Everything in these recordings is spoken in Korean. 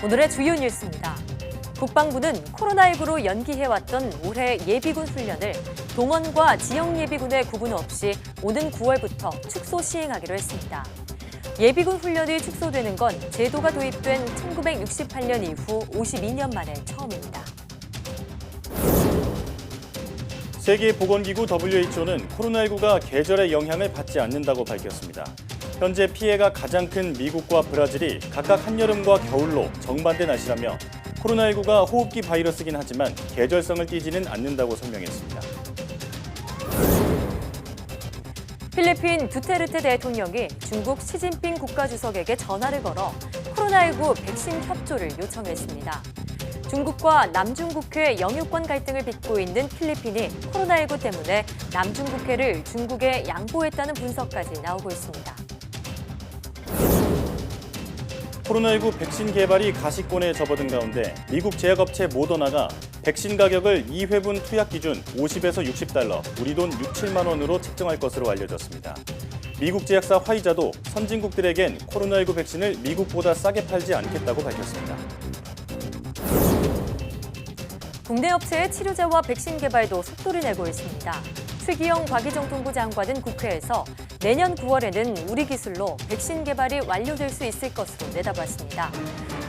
오늘의 주요 뉴스입니다. 국방부는 코로나19로 연기해왔던 올해 예비군 훈련을 동원과 지역 예비군의 구분 없이 오는 9월부터 축소 시행하기로 했습니다. 예비군 훈련이 축소되는 건 제도가 도입된 1968년 이후 52년 만에 처음입니다. 세계보건기구 WHO는 코로나19가 계절의 영향을 받지 않는다고 밝혔습니다. 현재 피해가 가장 큰 미국과 브라질이 각각 한여름과 겨울로 정반대 날씨라며 코로나19가 호흡기 바이러스긴 하지만 계절성을 띠지는 않는다고 설명했습니다. 필리핀 두테르테 대통령이 중국 시진핑 국가주석에게 전화를 걸어 코로나19 백신 협조를 요청했습니다. 중국과 남중국해 영유권 갈등을 빚고 있는 필리핀이 코로나19 때문에 남중국해를 중국에 양보했다는 분석까지 나오고 있습니다. 코로나19 백신 개발이 가시권에 접어든 가운데 미국 제약업체 모더나가 백신 가격을 2회분 투약 기준 50에서 60달러, 우리 돈 6, 7만 원으로 책정할 것으로 알려졌습니다. 미국 제약사 화이자도 선진국들에겐 코로나19 백신을 미국보다 싸게 팔지 않겠다고 밝혔습니다. 국내 업체의 치료제와 백신 개발도 속도를 내고 있습니다. 최기영 과기정통부 장관은 국회에서 내년 9월에는 우리 기술로 백신 개발이 완료될 수 있을 것으로 내다봤습니다.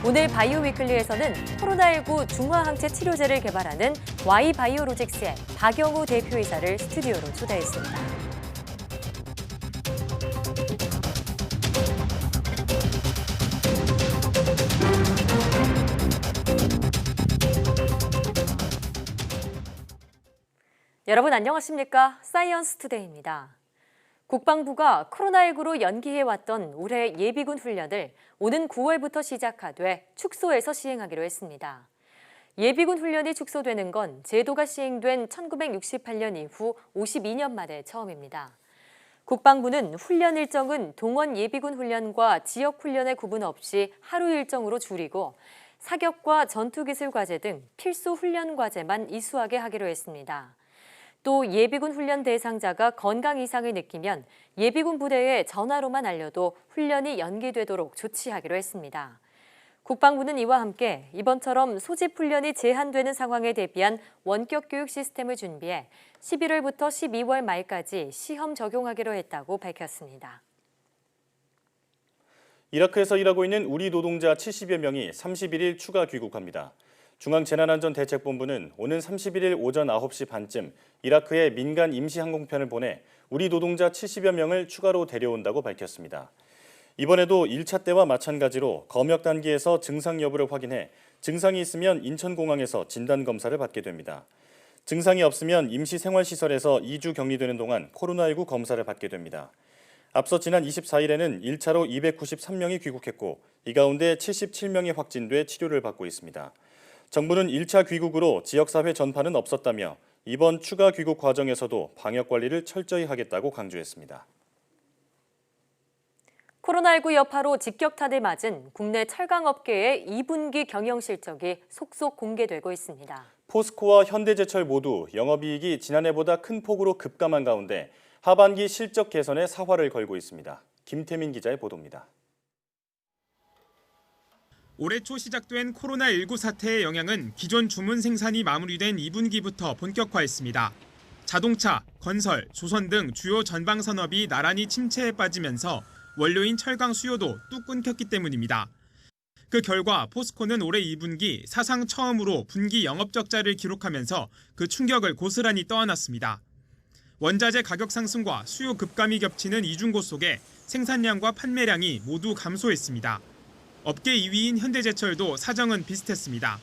오늘 바이오 위클리에서는 코로나19 중화항체 치료제를 개발하는 Y바이오로직스의 박영우 대표이사를 스튜디오로 초대했습니다. 여러분 안녕하십니까? 사이언스 투데이입니다. 국방부가 코로나19로 연기해왔던 올해 예비군 훈련을 오는 9월부터 시작하되 축소해서 시행하기로 했습니다. 예비군 훈련이 축소되는 건 제도가 시행된 1968년 이후 52년 만에 처음입니다. 국방부는 훈련 일정은 동원 예비군 훈련과 지역 훈련의 구분 없이 하루 일정으로 줄이고 사격과 전투기술 과제 등 필수 훈련 과제만 이수하게 하기로 했습니다. 또 예비군 훈련 대상자가 건강 이상을 느끼면 예비군 부대에 전화로만 알려도 훈련이 연기되도록 조치하기로 했습니다. 국방부는 이와 함께 이번처럼 소집 훈련이 제한되는 상황에 대비한 원격 교육 시스템을 준비해 11월부터 12월 말까지 시험 적용하기로 했다고 밝혔습니다. 이라크에서 일하고 있는 우리 노동자 70여 명이 31일 추가 귀국합니다. 중앙재난안전대책본부는 오는 31일 오전 9시 반쯤 이라크에 민간 임시항공편을 보내 우리 노동자 70여 명을 추가로 데려온다고 밝혔습니다. 이번에도 1차 때와 마찬가지로 검역 단계에서 증상 여부를 확인해 증상이 있으면 인천공항에서 진단검사를 받게 됩니다. 증상이 없으면 임시생활시설에서 2주 격리되는 동안 코로나19 검사를 받게 됩니다. 앞서 지난 24일에는 1차로 293명이 귀국했고 이 가운데 77명이 확진돼 치료를 받고 있습니다. 정부는 1차 귀국으로 지역사회 전파는 없었다며 이번 추가 귀국 과정에서도 방역 관리를 철저히 하겠다고 강조했습니다. 코로나19 여파로 직격탄을 맞은 국내 철강업계의 2분기 경영 실적이 속속 공개되고 있습니다. 포스코와 현대제철 모두 영업이익이 지난해보다 큰 폭으로 급감한 가운데 하반기 실적 개선에 사활을 걸고 있습니다. 김태민 기자의 보도입니다. 올해 초 시작된 코로나19 사태의 영향은 기존 주문 생산이 마무리된 2분기부터 본격화했습니다. 자동차, 건설, 조선 등 주요 전방 산업이 나란히 침체에 빠지면서 원료인 철강 수요도 뚝 끊겼기 때문입니다. 그 결과 포스코는 올해 2분기 사상 처음으로 분기 영업적자를 기록하면서 그 충격을 고스란히 떠안았습니다. 원자재 가격 상승과 수요 급감이 겹치는 이중고 속에 생산량과 판매량이 모두 감소했습니다. 업계 2위인 현대제철도 사정은 비슷했습니다.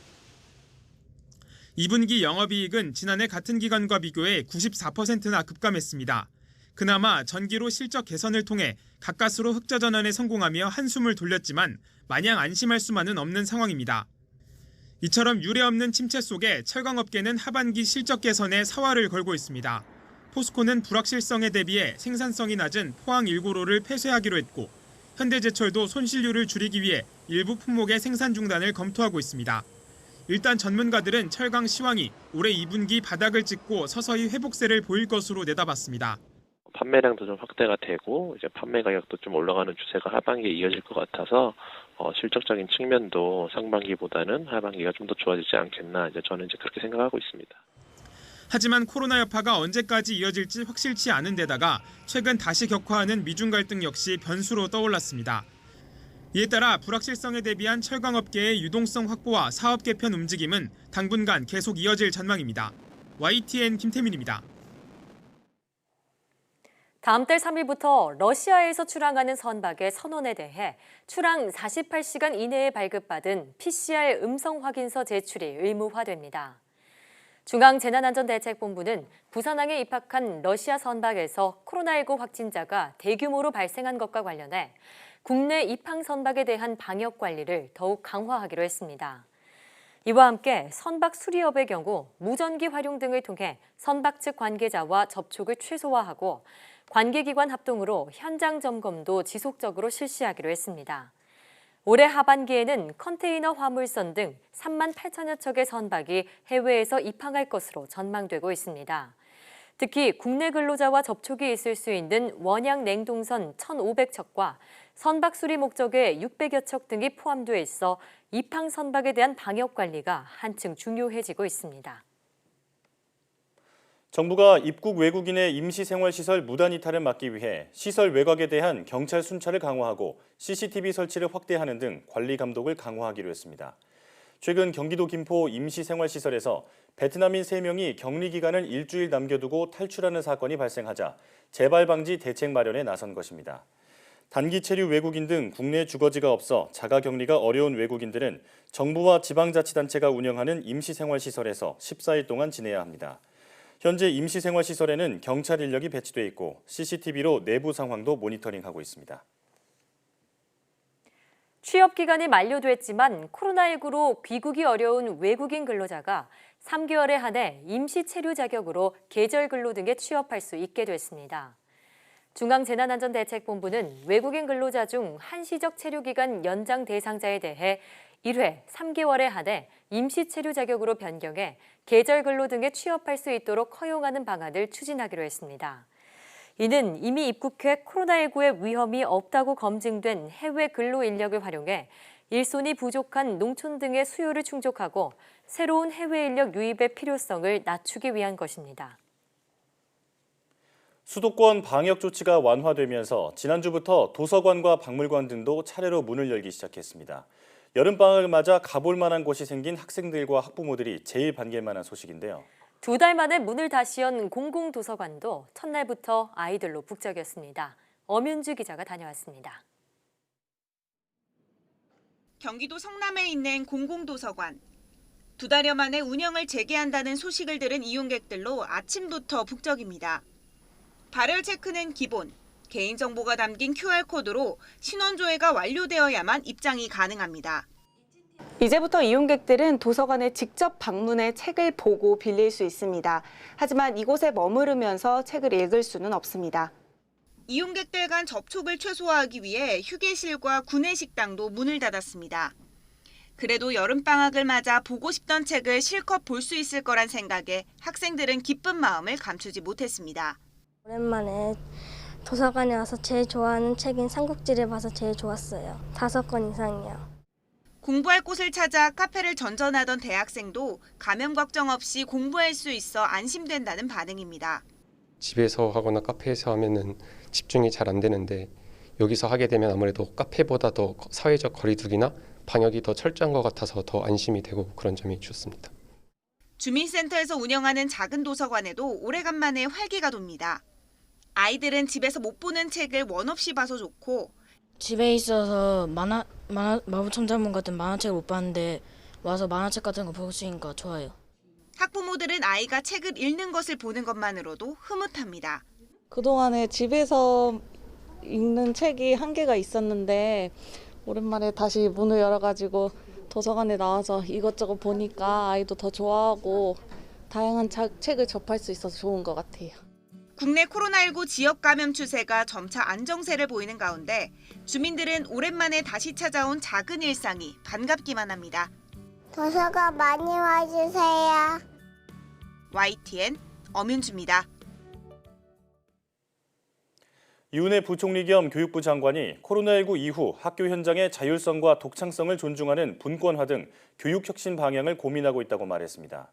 2분기 영업이익은 지난해 같은 기간과 비교해 94%나 급감했습니다. 그나마 전기로 실적 개선을 통해 가까스로 흑자 전환에 성공하며 한숨을 돌렸지만 마냥 안심할 수만은 없는 상황입니다. 이처럼 유례없는 침체 속에 철강업계는 하반기 실적 개선에 사활을 걸고 있습니다. 포스코는 불확실성에 대비해 생산성이 낮은 포항 1고로를 폐쇄하기로 했고 현대제철도 손실률을 줄이기 위해 일부 품목의 생산 중단을 검토하고 있습니다. 일단 전문가들은 철강 시황이 올해 2분기 바닥을 찍고 서서히 회복세를 보일 것으로 내다봤습니다. 판매량도 좀 확대가 되고 이제 판매 가격도 좀 올라가는 추세가 하반기에 이어질 것 같아서 실적적인 측면도 상반기보다는 하반기가 좀 더 좋아지지 않겠나 저는 그렇게 생각하고 있습니다. 하지만 코로나 여파가 언제까지 이어질지 확실치 않은 데다가 최근 다시 격화하는 미중 갈등 역시 변수로 떠올랐습니다. 이에 따라 불확실성에 대비한 철강업계의 유동성 확보와 사업 개편 움직임은 당분간 계속 이어질 전망입니다. YTN 김태민입니다. 다음 달 3일부터 러시아에서 출항하는 선박의 선원에 대해 출항 48시간 이내에 발급받은 PCR 음성 확인서 제출이 의무화됩니다. 중앙재난안전대책본부는 부산항에 입학한 러시아 선박에서 코로나19 확진자가 대규모로 발생한 것과 관련해 국내 입항 선박에 대한 방역 관리를 더욱 강화하기로 했습니다. 이와 함께 선박 수리업의 경우 무전기 활용 등을 통해 선박 측 관계자와 접촉을 최소화하고 관계기관 합동으로 현장 점검도 지속적으로 실시하기로 했습니다. 올해 하반기에는 컨테이너 화물선 등 3만 8천여 척의 선박이 해외에서 입항할 것으로 전망되고 있습니다. 특히 국내 근로자와 접촉이 있을 수 있는 원양 냉동선 1,500척과 선박 수리 목적의 600여 척 등이 포함돼 있어 입항 선박에 대한 방역 관리가 한층 중요해지고 있습니다. 정부가 입국 외국인의 임시생활시설 무단 이탈을 막기 위해 시설 외곽에 대한 경찰 순찰을 강화하고 CCTV 설치를 확대하는 등 관리 감독을 강화하기로 했습니다. 최근 경기도 김포 임시생활시설에서 베트남인 3명이 격리 기간을 일주일 남겨두고 탈출하는 사건이 발생하자 재발 방지 대책 마련에 나선 것입니다. 단기 체류 외국인 등 국내 주거지가 없어 자가 격리가 어려운 외국인들은 정부와 지방자치단체가 운영하는 임시생활시설에서 14일 동안 지내야 합니다. 현재 임시생활시설에는 경찰 인력이 배치돼 있고 CCTV로 내부 상황도 모니터링하고 있습니다. 취업 기간이 만료됐지만 코로나19로 귀국이 어려운 외국인 근로자가 3개월에 한해 임시 체류 자격으로 계절 근로 등에 취업할 수 있게 됐습니다. 중앙재난안전대책본부는 외국인 근로자 중 한시적 체류 기간 연장 대상자에 대해 1회 3개월에 한해 임시 체류 자격으로 변경해 계절 근로 등에 취업할 수 있도록 허용하는 방안을 추진하기로 했습니다. 이는 이미 입국해 코로나19의 위험이 없다고 검증된 해외 근로 인력을 활용해 일손이 부족한 농촌 등의 수요를 충족하고 새로운 해외 인력 유입의 필요성을 낮추기 위한 것입니다. 수도권 방역 조치가 완화되면서 지난주부터 도서관과 박물관 등도 차례로 문을 열기 시작했습니다. 여름방학을 맞아 가볼 만한 곳이 생긴 학생들과 학부모들이 제일 반길 만한 소식인데요. 2달 만에 문을 다시 연 공공도서관도 첫날부터 아이들로 북적였습니다. 엄윤주 기자가 다녀왔습니다. 경기도 성남에 있는 공공도서관. 2달여 만에 운영을 재개한다는 소식을 들은 이용객들로 아침부터 북적입니다. 발열 체크는 기본, 개인정보가 담긴 QR코드로 신원 조회가 완료되어야만 입장이 가능합니다. 이제부터 이용객들은 도서관에 직접 방문해 책을 보고 빌릴 수 있습니다. 하지만 이곳에 머무르면서 책을 읽을 수는 없습니다. 이용객들 간 접촉을 최소화하기 위해 휴게실과 구내식당도 문을 닫았습니다. 그래도 여름방학을 맞아 보고 싶던 책을 실컷 볼 수 있을 거란 생각에 학생들은 기쁜 마음을 감추지 못했습니다. 오랜만에 도서관에 와서 제일 좋아하는 책인 삼국지를 봐서 제일 좋았어요. 5권 이상이요. 공부할 곳을 찾아 카페를 전전하던 대학생도 감염 걱정 없이 공부할 수 있어 안심된다는 반응입니다. 집에서 하거나 카페에서 하면은 집중이 잘 안 되는데 여기서 하게 되면 아무래도 카페보다 더 사회적 거리두기나 방역이 더 철저한 것 같아서 더 안심이 되고 그런 점이 좋습니다. 주민센터에서 운영하는 작은 도서관에도 오래간만에 활기가 돕니다. 아이들은 집에서 못 보는 책을 원 없이 봐서 좋고 집에 있어서 마법천자문 같은 만화책을 못 봤는데 와서 만화책 같은 거 볼 수 있으니까 좋아요. 학부모들은 아이가 책을 읽는 것을 보는 것만으로도 흐뭇합니다. 그동안에 집에서 읽는 책이 한계가 있었는데 오랜만에 다시 문을 열어가지고 도서관에 나와서 이것저것 보니까 아이도 더 좋아하고 다양한 책을 접할 수 있어서 좋은 것 같아요. 국내 코로나19 지역 감염 추세가 점차 안정세를 보이는 가운데 주민들은 오랜만에 다시 찾아온 작은 일상이 반갑기만 합니다. 도서관 많이 와주세요. YTN 엄윤주입니다. 이은혜 부총리 겸 교육부 장관이 코로나19 이후 학교 현장의 자율성과 독창성을 존중하는 분권화 등 교육혁신 방향을 고민하고 있다고 말했습니다.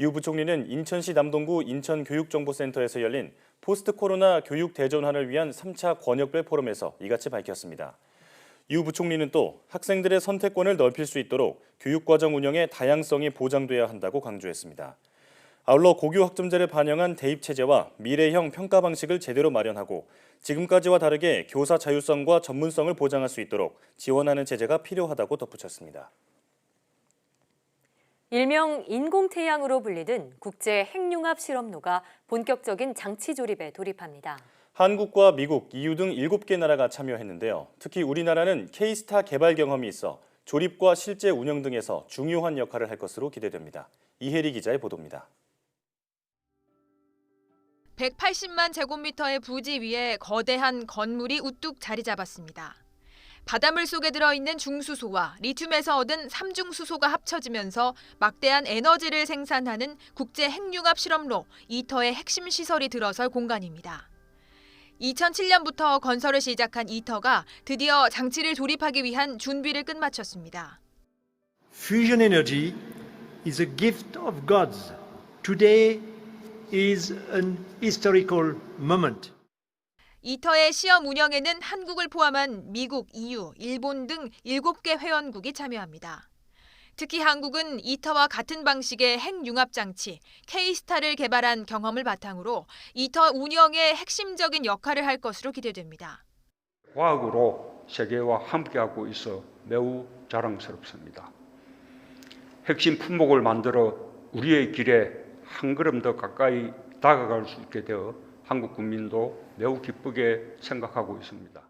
유 부총리는 인천시 남동구 인천교육정보센터에서 열린 포스트 코로나 교육 대전환을 위한 3차 권역별 포럼에서 이같이 밝혔습니다. 유 부총리는 또 학생들의 선택권을 넓힐 수 있도록 교육과정 운영의 다양성이 보장돼야 한다고 강조했습니다. 아울러 고교 학점제를 반영한 대입체제와 미래형 평가 방식을 제대로 마련하고 지금까지와 다르게 교사 자율성과 전문성을 보장할 수 있도록 지원하는 체제가 필요하다고 덧붙였습니다. 일명 인공태양으로 불리던 국제 핵융합 실험로가 본격적인 장치 조립에 돌입합니다. 한국과 미국, EU 등 7개 나라가 참여했는데요. 특히 우리나라는 K-스타 개발 경험이 있어 조립과 실제 운영 등에서 중요한 역할을 할 것으로 기대됩니다. 이혜리 기자의 보도입니다. 180만 제곱미터의 부지 위에 거대한 건물이 우뚝 자리 잡았습니다. 바닷물 속에 들어있는 중수소와 리튬에서 얻은 삼중수소가 합쳐지면서 막대한 에너지를 생산하는 국제 핵융합 실험로 이터의 핵심 시설이 들어설 공간입니다. 2007년부터 건설을 시작한 이터가 드디어 장치를 조립하기 위한 준비를 끝마쳤습니다. Fusion energy is a gift of gods. Today is an historical moment. 이터의 시험 운영에는 한국을 포함한 미국, EU, 일본 등 7개 회원국이 참여합니다. 특히 한국은 이터와 같은 방식의 핵융합 장치 K-스타를 개발한 경험을 바탕으로 이터 운영에 핵심적인 역할을 할 것으로 기대됩니다. 과학으로 세계와 함께하고 있어 매우 자랑스럽습니다. 핵심 품목을 만들어 우리의 길에 한 걸음 더 가까이 다가갈 수 있게 되어 한국 국민도 매우 기쁘게 생각하고 있습니다.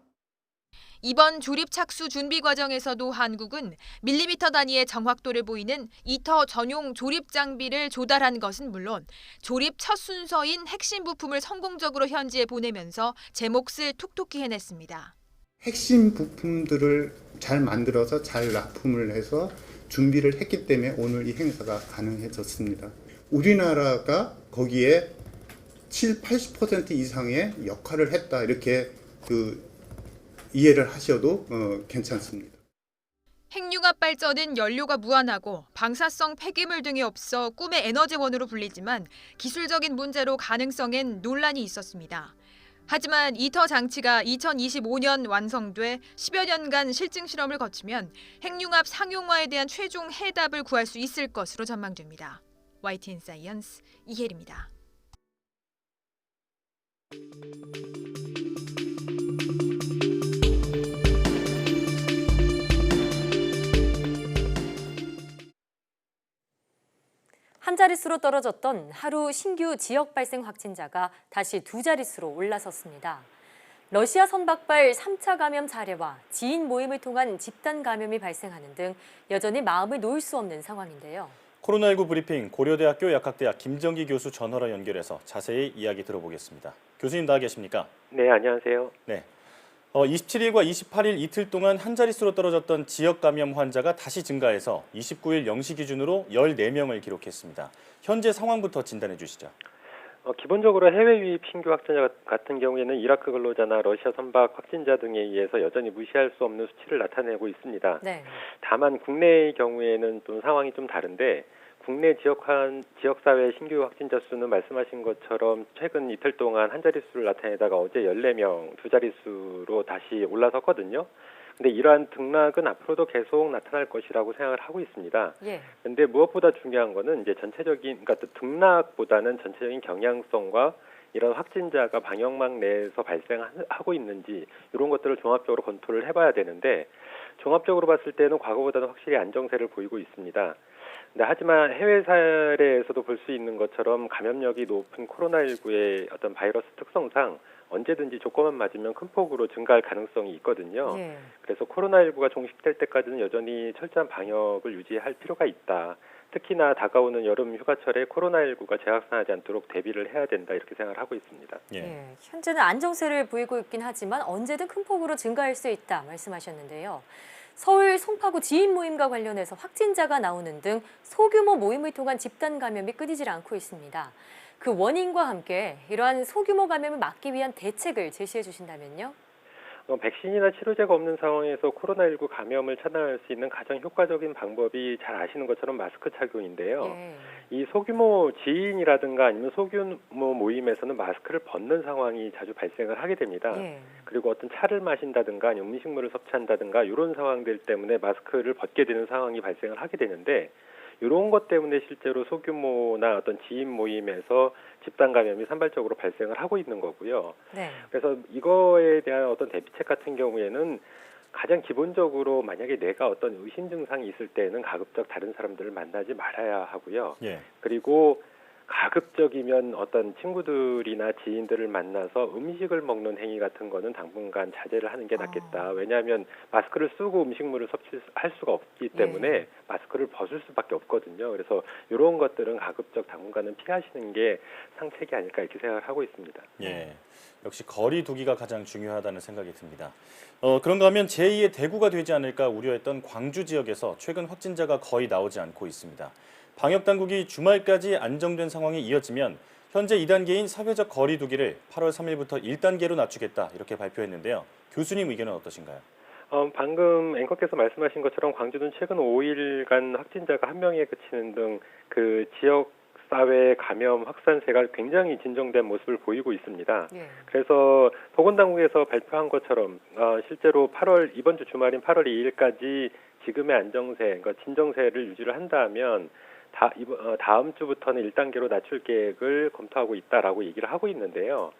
이번 조립 착수 준비 과정에서도 한국은 밀리미터 단위의 정확도를 보이는 이터 전용 조립 장비를 조달한 것은 물론 조립 첫 순서인 핵심 부품을 성공적으로 현지에 보내면서 제 몫을 톡톡히 해냈습니다. 핵심 부품들을 잘 만들어서 잘 납품을 해서 준비를 했기 때문에 오늘 이 행사가 가능해졌습니다. 우리나라가 거기에 80% 이상의 역할을 했다 이렇게 이해를 하셔도 괜찮습니다. 핵융합 발전은 연료가 무한하고 방사성 폐기물 등이 없어 꿈의 에너지원으로 불리지만 기술적인 문제로 가능성엔 논란이 있었습니다. 하지만 이터 장치가 2025년 완성돼 10여 년간 실증 실험을 거치면 핵융합 상용화에 대한 최종 해답을 구할 수 있을 것으로 전망됩니다. YTN 사이언스 이혜리입니다. 한 자릿수로 떨어졌던 하루 신규 지역 발생 확진자가 다시 두 자릿수로 올라섰습니다. 러시아 선박발 3차 감염 사례와 지인 모임을 통한 집단 감염이 발생하는 등 여전히 마음을 놓을 수 없는 상황인데요. 코로나19 브리핑 고려대학교 약학대학 김정기 교수 전화로 연결해서 자세히 이야기 들어보겠습니다. 교수님 나와 계십니까? 네, 안녕하세요. 네. 27일과 28일 이틀 동안 한 자릿수로 떨어졌던 지역 감염 환자가 다시 증가해서 29일 0시 기준으로 14명을 기록했습니다. 현재 상황부터 진단해 주시죠. 기본적으로 해외 유입 신규 확진자 같은 경우에는 이라크 근로자나 러시아 선박 확진자 등에 의해서 여전히 무시할 수 없는 수치를 나타내고 있습니다. 네. 다만 국내의 경우에는 좀 상황이 좀 다른데 국내 지역사회 신규 확진자 수는 말씀하신 것처럼 최근 이틀 동안 한 자릿수를 나타내다가 어제 14명 두 자릿수로 다시 올라섰거든요. 근데 이러한 등락은 앞으로도 계속 나타날 것이라고 생각을 하고 있습니다. 근데 무엇보다 중요한 거는 이제 그러니까 등락보다는 전체적인 경향성과 이런 확진자가 방역망 내에서 발생하고 있는지 이런 것들을 종합적으로 검토를 해봐야 되는데 종합적으로 봤을 때는 과거보다는 확실히 안정세를 보이고 있습니다. 네, 하지만 해외 사례에서도 볼 수 있는 것처럼 감염력이 높은 코로나19의 어떤 바이러스 특성상 언제든지 조건만 맞으면 큰 폭으로 증가할 가능성이 있거든요. 그래서 코로나19가 종식될 때까지는 여전히 철저한 방역을 유지할 필요가 있다. 특히나 다가오는 여름 휴가철에 코로나19가 재확산하지 않도록 대비를 해야 된다 이렇게 생각을 하고 있습니다. 현재는 안정세를 보이고 있긴 하지만 언제든 큰 폭으로 증가할 수 있다 말씀하셨는데요. 서울 송파구 지인 모임과 관련해서 확진자가 나오는 등 소규모 모임을 통한 집단 감염이 끊이질 않고 있습니다. 그 원인과 함께 이러한 소규모 감염을 막기 위한 대책을 제시해 주신다면요? 백신이나 치료제가 없는 상황에서 코로나19 감염을 차단할 수 있는 가장 효과적인 방법이 잘 아시는 것처럼 마스크 착용인데요. 예. 이 소규모 지인이라든가 아니면 소규모 모임에서는 마스크를 벗는 상황이 자주 발생을 하게 됩니다. 예. 그리고 어떤 차를 마신다든가 아니면 음식물을 섭취한다든가 이런 상황들 때문에 마스크를 벗게 되는 상황이 발생을 하게 되는데 이런 것 때문에 실제로 소규모나 어떤 지인 모임에서 집단 감염이 산발적으로 발생을 하고 있는 거고요. 네. 그래서 이거에 대한 어떤 대비책 같은 경우에는 가장 기본적으로 만약에 내가 어떤 의심 증상이 있을 때는 가급적 다른 사람들을 만나지 말아야 하고요. 예. 그리고 가급적이면 어떤 친구들이나 지인들을 만나서 음식을 먹는 행위 같은 거는 당분간 자제를 하는 게 낫겠다. 왜냐하면 마스크를 쓰고 음식물을 섭취할 수가 없기 때문에 마스크를 벗을 수밖에 없거든요. 그래서 이런 것들은 가급적 당분간은 피하시는 게 상책이 아닐까 이렇게 생각을 하고 있습니다. 예. 역시 거리 두기가 가장 중요하다는 생각이 듭니다. 그런가 하면 제2의 대구가 되지 않을까 우려했던 광주 지역에서 최근 확진자가 거의 나오지 않고 있습니다. 방역당국이 주말까지 안정된 상황이 이어지면 현재 2단계인 사회적 거리 두기를 8월 3일부터 1단계로 낮추겠다 이렇게 발표했는데요. 교수님 의견은 어떠신가요? 방금 앵커께서 말씀하신 것처럼 광주는 최근 5일간 확진자가 1명에 그치는 등 그 지역 사회 감염 확산세가 굉장히 진정된 모습을 보이고 있습니다. 예. 그래서 보건당국에서 발표한 것처럼 실제로 이번 주 주말인 8월 2일까지 지금의 안정세, 그러니까 진정세를 유지를 한다면 다음 주부터는 1단계로 낮출 계획을 검토하고 있다라고 얘기를 하고 있는데요.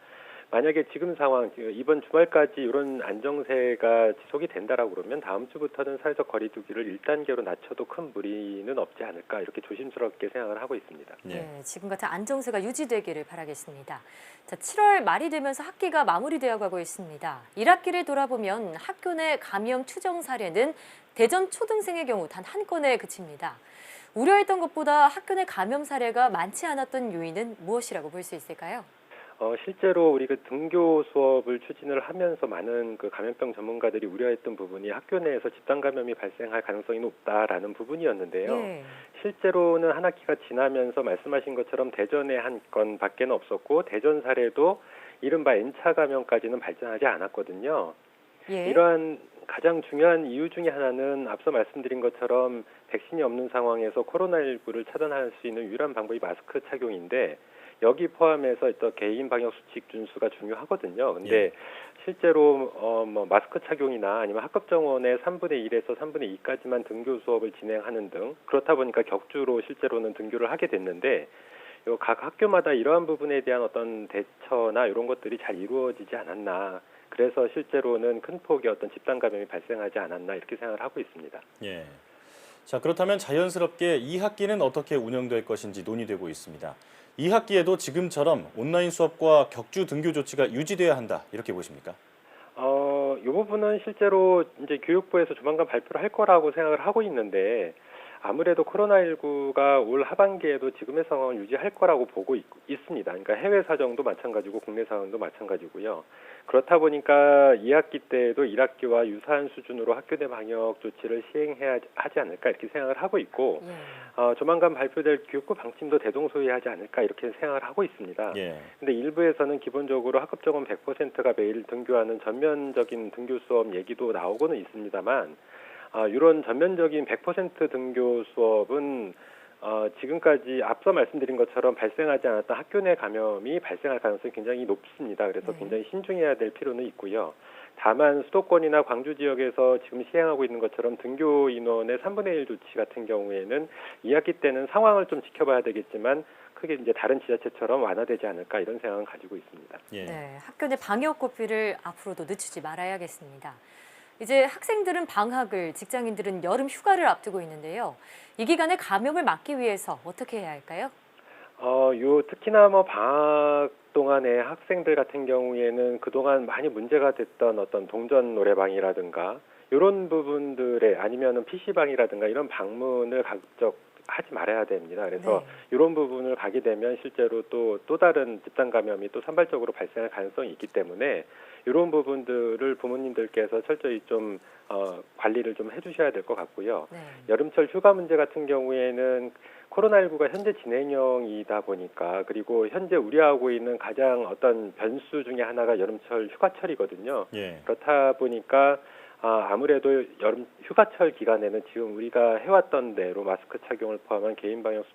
만약에 지금 상황, 이번 주말까지 이런 안정세가 지속이 된다라고 그러면 다음 주부터는 사회적 거리 두기를 1단계로 낮춰도 큰 무리는 없지 않을까 이렇게 조심스럽게 생각을 하고 있습니다. 네, 지금 같은 안정세가 유지되기를 바라겠습니다. 자, 7월 말이 되면서 학기가 마무리되어 가고 있습니다. 1학기를 돌아보면 학교 내 감염 추정 사례는 대전 초등생의 경우 단 한 건에 그칩니다. 우려했던 것보다 학교 내 감염 사례가 많지 않았던 요인은 무엇이라고 볼 수 있을까요? 실제로 우리 등교 수업을 추진을 하면서 많은 감염병 전문가들이 우려했던 부분이 학교 내에서 집단 감염이 발생할 가능성이 높다라는 부분이었는데요. 네. 실제로는 한 학기가 지나면서 말씀하신 것처럼 대전에 한 건밖에는 없었고 대전 사례도 이른바 N차 감염까지는 발전하지 않았거든요. 예. 이러한 가장 중요한 이유 중에 하나는 앞서 말씀드린 것처럼 백신이 없는 상황에서 코로나19를 차단할 수 있는 유일한 방법이 마스크 착용인데 여기 포함해서 또 개인 방역 수칙 준수가 중요하거든요. 근데 실제로 마스크 착용이나 아니면 학급 정원의 3분의 1에서 3분의 2까지만 등교 수업을 진행하는 등 그렇다 보니까 격주로 실제로는 등교를 하게 됐는데 각 학교마다 이러한 부분에 대한 어떤 대처나 이런 것들이 잘 이루어지지 않았나. 그래서 실제로는 큰 폭의 어떤 집단 감염이 발생하지 않았나 이렇게 생각을 하고 있습니다. 예. 자, 그렇다면 자연스럽게 2학기는 어떻게 운영될 것인지 논의되고 있습니다. 2학기에도 지금처럼 온라인 수업과 격주 등교 조치가 유지돼야 한다 이렇게 보십니까? 이 부분은 실제로 이제 교육부에서 조만간 발표를 할 거라고 생각을 하고 있는데 아무래도 코로나19가 올 하반기에도 지금의 상황을 유지할 거라고 보고 있습니다. 그러니까 해외 사정도 마찬가지고 국내 상황도 마찬가지고요. 그렇다 보니까 2학기 때에도 1학기와 유사한 수준으로 학교 내 방역 조치를 시행해야 하지 않을까 이렇게 생각을 하고 있고 조만간 발표될 교육부 방침도 대동소이하지 않을까 이렇게 생각을 하고 있습니다. 그런데 일부에서는 기본적으로 학급 정원 100%가 매일 등교하는 전면적인 등교 수업 얘기도 나오고는 있습니다만 이런 전면적인 100% 등교 수업은 지금까지 앞서 말씀드린 것처럼 발생하지 않았던 학교 내 감염이 발생할 가능성이 굉장히 높습니다. 그래서 굉장히 신중해야 될 필요는 있고요. 다만 수도권이나 광주 지역에서 지금 시행하고 있는 것처럼 등교 인원의 3분의 1 조치 같은 경우에는 2학기 때는 상황을 좀 지켜봐야 되겠지만 크게 이제 다른 지자체처럼 완화되지 않을까 이런 생각은 가지고 있습니다. 네, 학교 내 방역 고삐를 앞으로도 늦추지 말아야겠습니다. 이제 학생들은 방학을, 직장인들은 여름 휴가를 앞두고 있는데요. 이 기간에 감염을 막기 위해서 어떻게 해야 할까요? 특히나 방학 동안에 학생들 같은 경우에는 그동안 많이 문제가 됐던 어떤 동전 노래방이라든가 이런 부분들에 아니면은 PC방이라든가 이런 방문을 가급적 하지 말아야 됩니다. 그래서 이런 부분을 가게 되면 실제로 또 다른 집단 감염이 또 산발적으로 발생할 가능성이 있기 때문에 이런 부분들을 부모님들께서 철저히 좀 관리를 좀 해주셔야 될 것 같고요. 네. 여름철 휴가 문제 같은 경우에는 코로나19가 현재 진행형이다 보니까 그리고 현재 우려하고 있는 가장 어떤 변수 중에 하나가 여름철 휴가철이거든요. 예. 그렇다 보니까 아무래도 여름 휴가철 기간에는 지금 우리가 해왔던 대로 마스크 착용을 포함한 개인 방역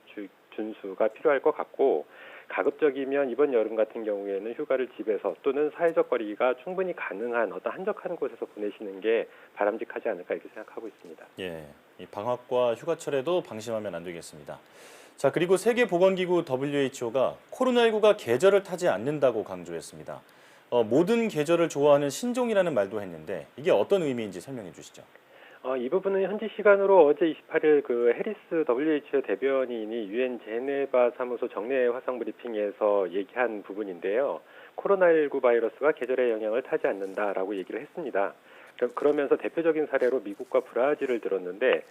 준수가 필요할 것 같고 가급적이면 이번 여름 같은 경우에는 휴가를 집에서 또는 사회적 거리가 충분히 가능한 어떤 한적한 곳에서 보내시는 게 바람직하지 않을까 이렇게 생각하고 있습니다. 예, 이 방학과 휴가철에도 방심하면 안 되겠습니다. 자, 그리고 세계보건기구 WHO가 코로나19가 계절을 타지 않는다고 강조했습니다. 모든 계절을 좋아하는 신종이라는 말도 했는데 이게 어떤 의미인지 설명해 주시죠. 이 부분은 현지 시간으로 어제 28일 그 해리스 WHO 대변인이 유엔 제네바 사무소 정례 화상 브리핑에서 얘기한 부분인데요. 코로나19 바이러스가 계절의 영향을 타지 않는다라고 얘기를 했습니다. 그러면서 대표적인 사례로 미국과 브라질을 들었는데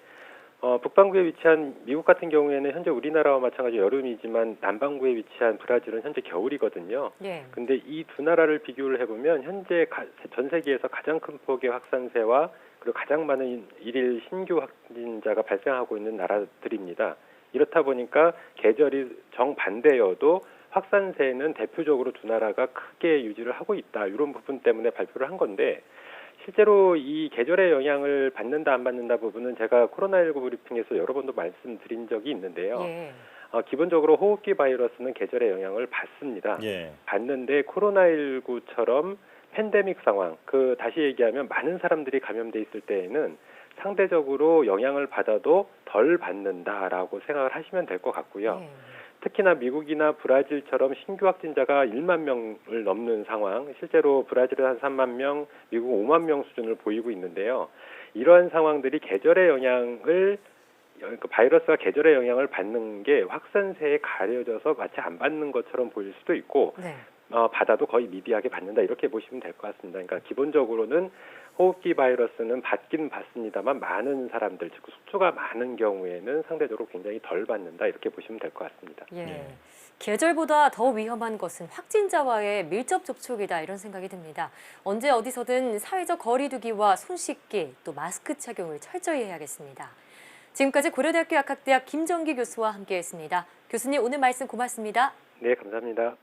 북반구에 위치한 미국 같은 경우에는 현재 우리나라와 마찬가지로 여름이지만 남반구에 위치한 브라질은 현재 겨울이거든요. 예. 근데 이 두 나라를 비교를 해보면 현재 전 세계에서 가장 큰 폭의 확산세와 그리고 가장 많은 일일 신규 확진자가 발생하고 있는 나라들입니다. 이렇다 보니까 계절이 정반대여도 확산세는 대표적으로 두 나라가 크게 유지를 하고 있다. 이런 부분 때문에 발표를 한 건데 실제로 이 계절의 영향을 받는다 안 받는다 부분은 제가 코로나19 브리핑에서 여러 번도 말씀드린 적이 있는데요. 예. 기본적으로 호흡기 바이러스는 계절의 영향을 받습니다. 예. 받는데 코로나19처럼 팬데믹 상황, 다시 얘기하면 많은 사람들이 감염돼 있을 때에는 상대적으로 영향을 받아도 덜 받는다라고 생각을 하시면 될 것 같고요. 특히나 미국이나 브라질처럼 신규 확진자가 1만 명을 넘는 상황, 실제로 브라질은 한 3만 명, 미국 5만 명 수준을 보이고 있는데요. 이러한 상황들이 계절의 영향을 바이러스가 계절의 영향을 받는 게 확산세에 가려져서 마치 안 받는 것처럼 보일 수도 있고 네. 받아도 거의 미비하게 받는다 이렇게 보시면 될 것 같습니다. 그러니까 기본적으로는 호흡기 바이러스는 받긴 받습니다만 많은 사람들, 즉 숙주가 많은 경우에는 상대적으로 굉장히 덜 받는다 이렇게 보시면 될 것 같습니다. 예. 계절보다 더 위험한 것은 확진자와의 밀접 접촉이다 이런 생각이 듭니다. 언제 어디서든 사회적 거리 두기와 손 씻기 또 마스크 착용을 철저히 해야겠습니다. 지금까지 고려대학교 약학대학 김정기 교수와 함께했습니다. 교수님 오늘 말씀 고맙습니다. 네, 감사합니다.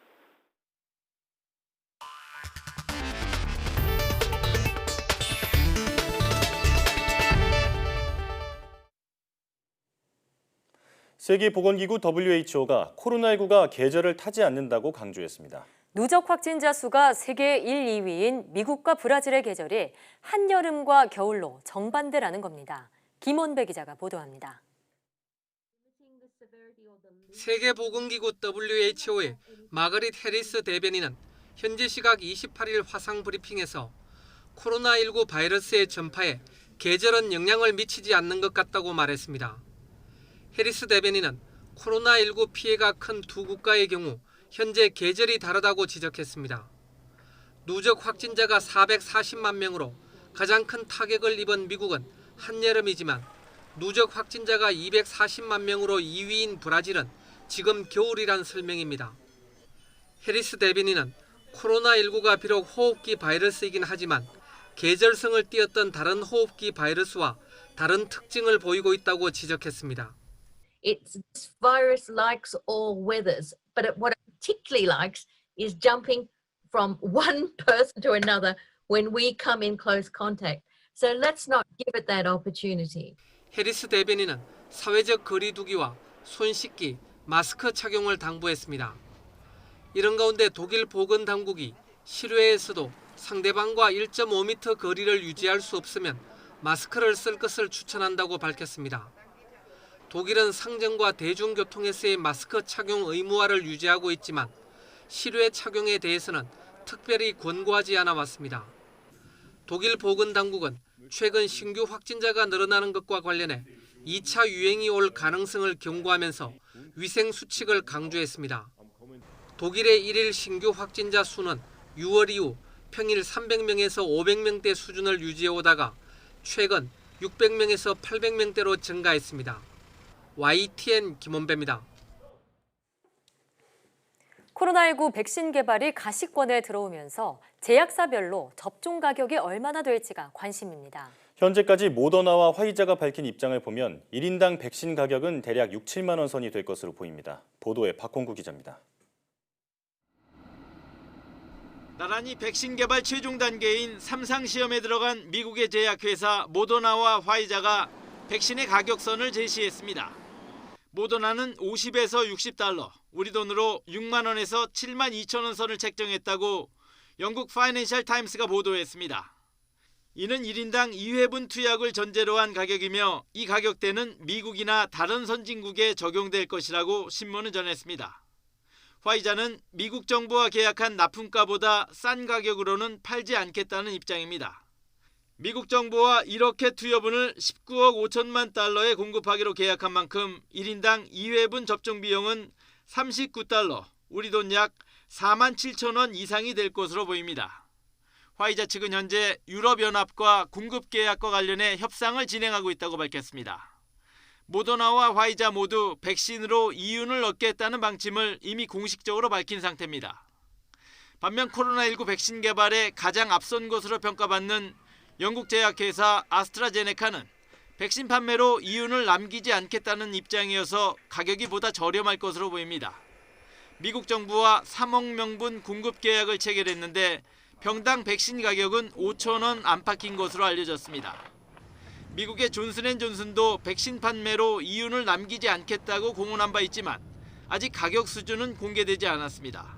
세계보건기구 WHO가 코로나19가 계절을 타지 않는다고 강조했습니다. 누적 확진자 수가 세계 1, 2위인 미국과 브라질의 계절이 한여름과 겨울로 정반대라는 겁니다. 김원배 기자가 보도합니다. 세계보건기구 WHO의 마거릿 해리스 대변인은 현지 시각 28일 화상 브리핑에서 코로나19 바이러스의 전파에 계절은 영향을 미치지 않는 것 같다고 말했습니다. 해리스 대변인은 코로나19 피해가 큰 두 국가의 경우 현재 계절이 다르다고 지적했습니다. 누적 확진자가 440만 명으로 가장 큰 타격을 입은 미국은 한여름이지만 누적 확진자가 240만 명으로 2위인 브라질은 지금 겨울이란 설명입니다. 해리스 대변인은 코로나19가 비록 호흡기 바이러스이긴 하지만 계절성을 띠었던 다른 호흡기 바이러스와 다른 특징을 보이고 있다고 지적했습니다. This virus likes all weathers, but what it particularly likes is jumping from one person to another when we come in close contact. So let's not give it that opportunity. 해리스 대변인은 사회적 거리 두기와 손 씻기, 마스크 착용을 당부했습니다. 이런 가운데 독일 보건당국이 실외에서도 상대방과 1.5m 거리를 유지할 수 없으면 마스크를 쓸 것을 추천한다고 밝혔습니다. 독일은 상점과 대중교통에서의 마스크 착용 의무화를 유지하고 있지만 실외 착용에 대해서는 특별히 권고하지 않아 왔습니다. 독일 보건당국은 최근 신규 확진자가 늘어나는 것과 관련해 2차 유행이 올 가능성을 경고하면서 위생 수칙을 강조했습니다. 독일의 1일 신규 확진자 수는 6월 이후 평일 300명에서 500명대 수준을 유지해오다가 최근 600명에서 800명대로 증가했습니다. YTN 김원배입니다. 코로나19 백신 개발이 가시권에 들어오면서 제약사별로 접종 가격이 얼마나 될지가 관심입니다. 현재까지 모더나와 화이자가 밝힌 입장을 보면 1인당 백신 가격은 대략 6, 7만 원 선이 될 것으로 보입니다. 보도에 박홍구 기자입니다. 나란히 백신 개발 최종 단계인 3상 시험에 들어간 미국의 제약회사 모더나와 화이자가 백신의 가격선을 제시했습니다. 모더나는 50에서 60달러, 우리 돈으로 6만 원에서 7만 2천 원 선을 책정했다고 영국 파이낸셜 타임스가 보도했습니다. 이는 1인당 2회분 투약을 전제로 한 가격이며 이 가격대는 미국이나 다른 선진국에 적용될 것이라고 신문은 전했습니다. 화이자는 미국 정부와 계약한 납품가보다 싼 가격으로는 팔지 않겠다는 입장입니다. 미국 정부와 이렇게 투여분을 19억 5천만 달러에 공급하기로 계약한 만큼 1인당 2회분 접종 비용은 39달러, 우리 돈 약 4만 7천 원 이상이 될 것으로 보입니다. 화이자 측은 현재 유럽연합과 공급 계약과 관련해 협상을 진행하고 있다고 밝혔습니다. 모더나와 화이자 모두 백신으로 이윤을 얻겠다는 방침을 이미 공식적으로 밝힌 상태입니다. 반면 코로나19 백신 개발에 가장 앞선 것으로 평가받는 영국 제약회사 아스트라제네카는 백신 판매로 이윤을 남기지 않겠다는 입장이어서 가격이 보다 저렴할 것으로 보입니다. 미국 정부와 3억 명분 공급 계약을 체결했는데 병당 백신 가격은 5천 원 안팎인 것으로 알려졌습니다. 미국의 존슨앤존슨도 백신 판매로 이윤을 남기지 않겠다고 공언한 바 있지만 아직 가격 수준은 공개되지 않았습니다.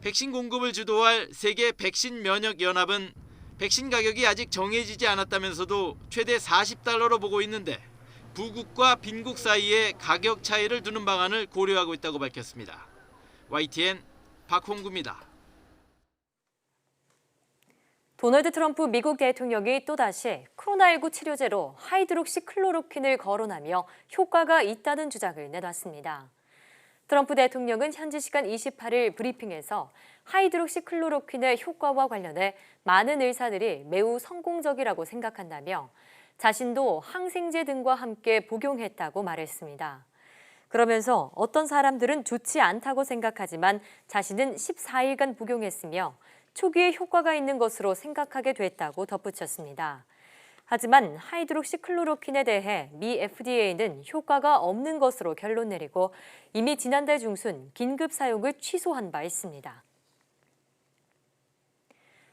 백신 공급을 주도할 세계 백신 면역 연합은 백신 가격이 아직 정해지지 않았다면서도 최대 40달러로 보고 있는데 부국과 빈국 사이에 가격 차이를 두는 방안을 고려하고 있다고 밝혔습니다. YTN 박홍구입니다. 도널드 트럼프 미국 대통령이 또다시 코로나19 치료제로 하이드록시클로로퀸을 거론하며 효과가 있다는 주장을 내놨습니다. 트럼프 대통령은 현지 시간 28일 브리핑에서 하이드록시클로로퀸의 효과와 관련해 많은 의사들이 매우 성공적이라고 생각한다며 자신도 항생제 등과 함께 복용했다고 말했습니다. 그러면서 어떤 사람들은 좋지 않다고 생각하지만 자신은 14일간 복용했으며 초기에 효과가 있는 것으로 생각하게 됐다고 덧붙였습니다. 하지만 하이드록시클로로퀸에 대해 미 FDA는 효과가 없는 것으로 결론 내리고 이미 지난달 중순 긴급 사용을 취소한 바 있습니다.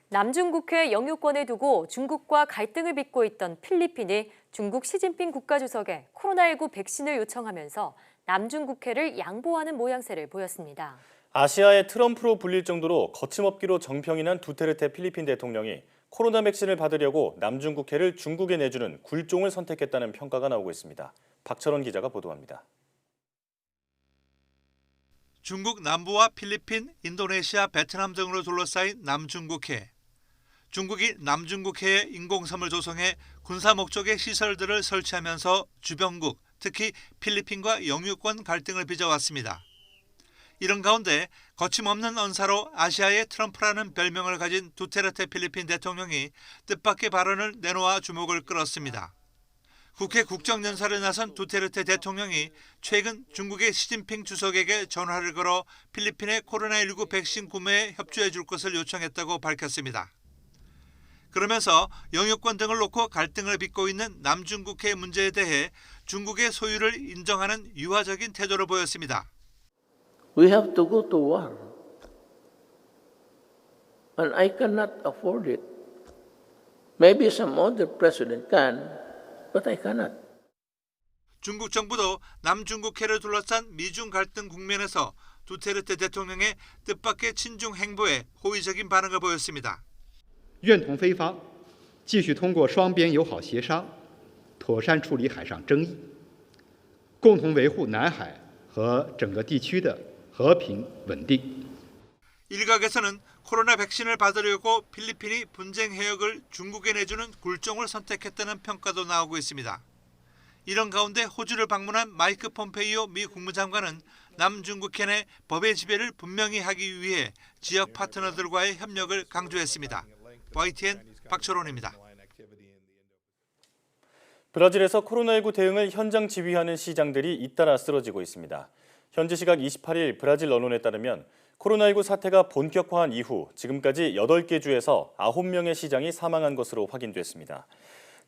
남중국해 영유권을 두고 중국과 갈등을 빚고 있던 필리핀이 중국 시진핑 국가주석에 코로나19 백신을 요청하면서 남중국해를 양보하는 모양새를 보였습니다. 아시아의 트럼프로 불릴 정도로 거침없기로 정평이 난 두테르테 필리핀 대통령이 코로나 백신을 받으려고 남중국해를 중국에 내주는 굴종을 선택했다는 평가가 나오고 있습니다. 박철원 기자가 보도합니다. 중국 남부와 필리핀, 인도네시아, 베트남 등으로 둘러싸인 남중국해. 중국이 남중국해에 인공섬을 조성해 군사 목적의 시설들을 설치하면서 주변국, 특히 필리핀과 영유권 갈등을 빚어왔습니다. 이런 가운데 거침없는 언사로 아시아의 트럼프라는 별명을 가진 두테르테 필리핀 대통령이 뜻밖의 발언을 내놓아 주목을 끌었습니다. 국회 국정연설에 나선 두테르테 대통령이 최근 중국의 시진핑 주석에게 전화를 걸어 필리핀의 코로나19 백신 구매에 협조해 줄 것을 요청했다고 밝혔습니다. 그러면서 영유권 등을 놓고 갈등을 빚고 있는 남중국해 문제에 대해 중국의 소유를 인정하는 유화적인 태도를 보였습니다. We have to go to war. And I cannot afford it. Maybe some other president can, but I cannot. 중국 정부도 남중국해를 둘러싼 미중 갈등 국면에서 두테르테 대통령의 뜻밖의 친중 행보에 호의적인 반응을 보였습니다. 愿同菲方继续通过双边友好协商，妥善处理海上争议，共同维护南海和整个地区的和平稳定。 일각에서는 코로나 백신을 받으려고 필리핀이 분쟁 해역을 중국에 내주는 굴종을 선택했다는 평가도 나오고 있습니다. 이런 가운데 호주를 방문한 마이크 폼페이오 미 국무장관은 남중국해 내 법의 지배를 분명히 하기 위해 지역 파트너들과의 협력을 강조했습니다. YTN 박철원입니다. 브라질에서 코로나19 대응을 현장 지휘하는 시장들이 잇따라 쓰러지고 있습니다. 현지 시각 28일 브라질 언론에 따르면 코로나19 사태가 본격화한 이후 지금까지 8개 주에서 9명의 시장이 사망한 것으로 확인됐습니다.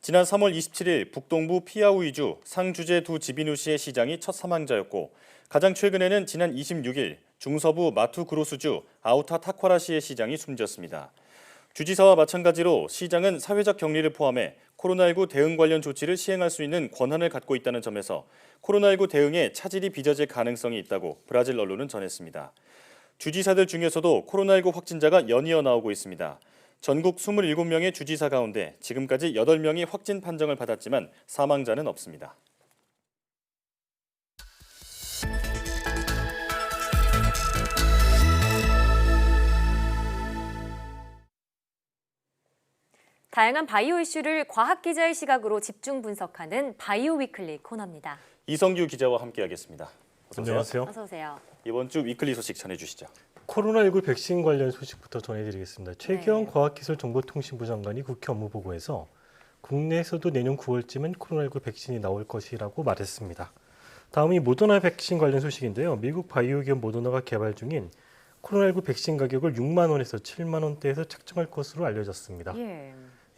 지난 3월 27일 북동부 피아우이주 상주제 두 지비누시의 시장이 첫 사망자였고 가장 최근에는 지난 26일 중서부 마투그로스주 아우타 타콰라시의 시장이 숨졌습니다. 주지사와 마찬가지로 시장은 사회적 격리를 포함해 코로나19 대응 관련 조치를 시행할 수 있는 권한을 갖고 있다는 점에서 코로나19 대응에 차질이 빚어질 가능성이 있다고 브라질 언론은 전했습니다. 주지사들 중에서도 코로나19 확진자가 연이어 나오고 있습니다. 전국 27명의 주지사 가운데 지금까지 8명이 확진 판정을 받았지만 사망자는 없습니다. 다양한 바이오 이슈를 과학 기자의 시각으로 집중 분석하는 바이오 위클리 코너입니다. 이성규 기자와 함께하겠습니다. 어서 오세요. 안녕하세요. 어서 오세요. 이번 주 위클리 소식 전해주시죠. 코로나19 백신 관련 소식부터 전해드리겠습니다. 최기영 과학기술정보통신부 장관이 국회 업무보고에서 국내에서도 내년 9월쯤엔 코로나19 백신이 나올 것이라고 말했습니다. 다음이 모더나 백신 관련 소식인데요. 미국 바이오 기업 모더나가 개발 중인 코로나19 백신 가격을 6만 원에서 7만 원대에서 책정할 것으로 알려졌습니다.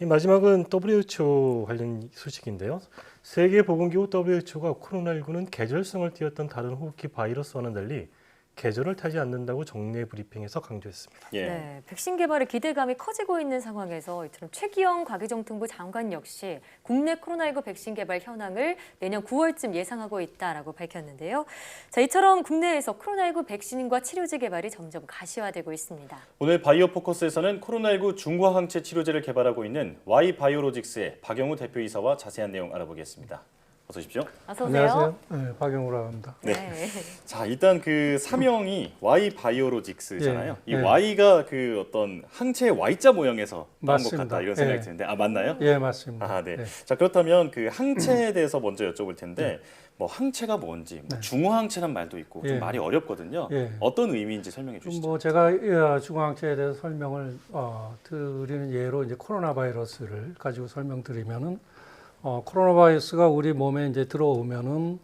이 마지막은 WHO 관련 소식인데요. 세계보건기구 WHO가 코로나19는 계절성을 띠었던 다른 호흡기 바이러스와는 달리 계절을 타지 않는다고 정례 브리핑에서 강조했습니다. 네, 백신 개발의 기대감이 커지고 있는 상황에서 이처럼 최기영 과기정통부 장관 역시 국내 코로나19 백신 개발 현황을 내년 9월쯤 예상하고 있다라고 밝혔는데요. 자, 이처럼 국내에서 코로나19 백신과 치료제 개발이 점점 가시화되고 있습니다. 오늘 바이오 포커스에서는 코로나19 중화 항체 치료제를 개발하고 있는 Y바이오로직스의 박영우 대표이사와 자세한 내용 알아보겠습니다. 어서 오십시오. 어서 오세요. 안녕하세요. 네, 박영우라고 합니다. 네. 자, 일단 그 사명이 Y바이오로직스잖아요. 예, 이 예. Y가 그 어떤 항체의 Y자 모양에서 나온 것 맞습니다. 같다 이런 생각이 예. 드는데 맞나요? 예, 맞습니다. 아, 네. 예. 자, 그렇다면 그 항체에 대해서 먼저 여쭤볼 텐데 뭐 항체가 뭔지, 뭐 중화항체란 말도 있고 좀 예. 말이 어렵거든요. 예. 어떤 의미인지 설명해 주시죠. 뭐 제가 중화항체에 대해서 설명을 드리는 예로 이제 코로나 바이러스를 가지고 설명드리면은 코로나 바이러스가 우리 몸에 이제 들어오면은